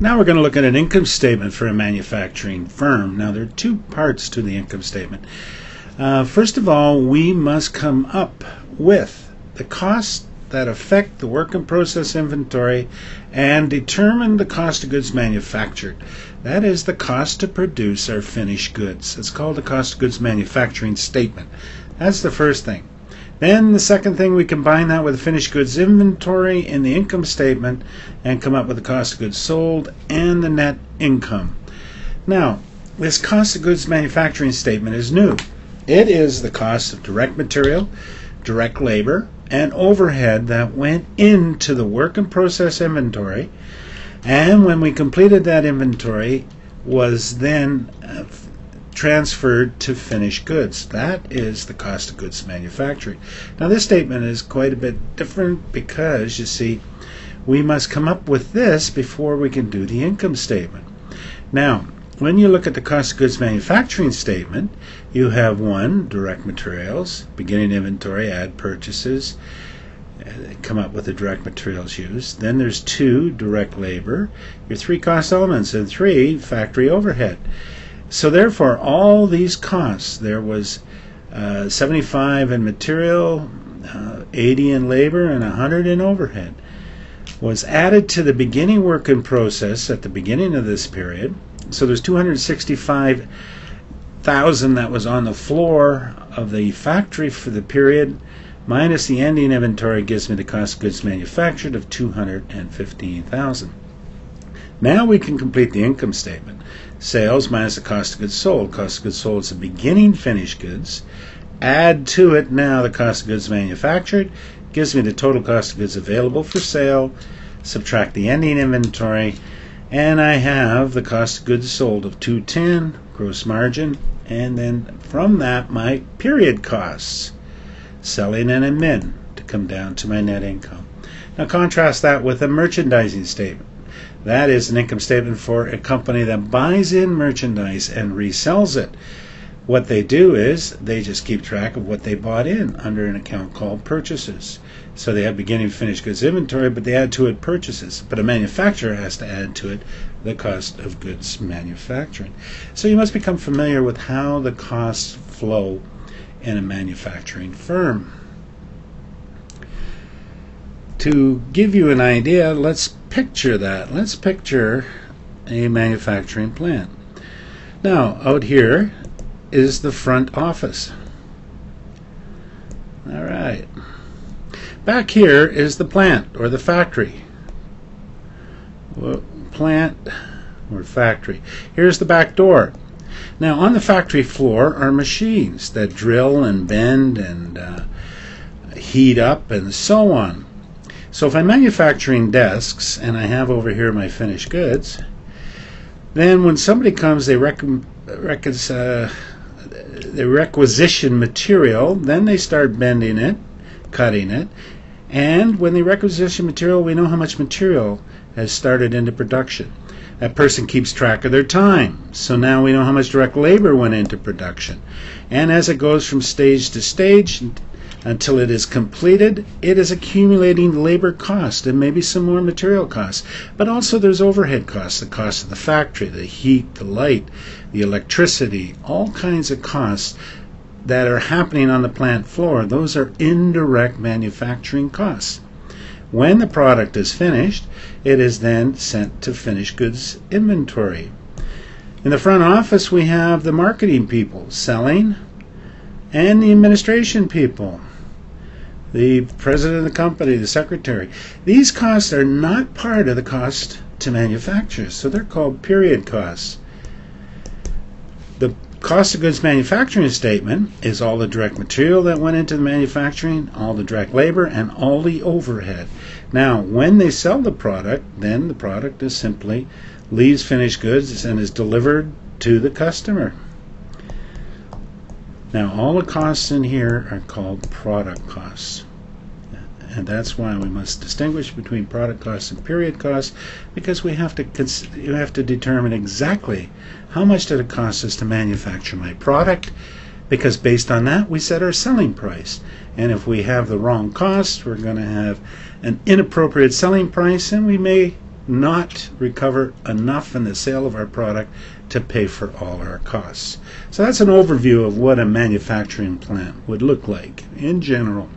Now we're going to look at an income statement for a manufacturing firm. Now there are two parts to the income statement. First of all, we must come up with the costs that affect the work in process inventory and determine the cost of goods manufactured. That is the cost to produce our finished goods. It's called the cost of goods manufacturing statement. That's the first thing. Then the second thing, we combine that with the finished goods inventory in the income statement and come up with the cost of goods sold and the net income. Now, this cost of goods manufacturing statement is new. It is the cost of direct material, direct labor, and overhead that went into the work in process inventory, and when we completed that inventory was then transferred to finished goods. That is the cost of goods manufactured. Now this statement is quite a bit different because, you see, we must come up with this before we can do the income statement. Now, when you look at the cost of goods manufacturing statement, you have one, direct materials, beginning inventory, add purchases, come up with the direct materials used. Then there's two, direct labor, your three cost elements, and three, factory overhead. So therefore, all these costs, there was 75 in material, 80 in labor, and 100 in overhead, was added to the beginning work in process at the beginning of this period. So there's 265,000 that was on the floor of the factory for the period, minus the ending inventory gives me the cost of goods manufactured of 215,000. Now we can complete the income statement. Sales minus the cost of goods sold. Cost of goods sold is the beginning finished goods. Add to it now the cost of goods manufactured. Gives me the total cost of goods available for sale. Subtract the ending inventory. And I have the cost of goods sold of 210, gross margin. And then from that, my period costs. Selling and admin to come down to my net income. Now contrast that with a merchandising statement. That is an income statement for a company that buys in merchandise and resells it. What they do is they just keep track of what they bought in under an account called purchases. So they have beginning finished goods inventory, but they add to it purchases. But a manufacturer has to add to it the cost of goods manufacturing. So you must become familiar with how the costs flow in a manufacturing firm. To give you an idea, let's picture that. Let's picture a manufacturing plant. Now, out here is the front office. All right. Back here is the plant or the factory. Plant or factory. Here's the back door. Now, on the factory floor are machines that drill and bend and heat up and so on. So if I'm manufacturing desks and I have over here my finished goods, then when somebody comes, they requisition material, then they start bending it, cutting it, and when they requisition material, we know how much material has started into production. That person keeps track of their time, so now we know how much direct labor went into production. And as it goes from stage to stage until it is completed, it is accumulating labor cost and maybe some more material costs. But also there's overhead costs, the cost of the factory, the heat, the light, the electricity, all kinds of costs that are happening on the plant floor. Those are indirect manufacturing costs. When the product is finished, it is then sent to finished goods inventory. In the front office, we have the marketing people selling and the administration people, the president of the company, the secretary. These costs are not part of the cost to manufacture, so they're called period costs. The cost of goods manufacturing statement is all the direct material that went into the manufacturing, all the direct labor, and all the overhead. Now, when they sell the product, then the product is simply leaves finished goods and is delivered to the customer. Now, all the costs in here are called product costs. And that's why we must distinguish between product costs and period costs, because you have to determine exactly how much did it cost us to manufacture my product, because based on that we set our selling price. And if we have the wrong cost, we're going to have an inappropriate selling price, and we may not recover enough in the sale of our product to pay for all our costs. So that's an overview of what a manufacturing plant would look like in general.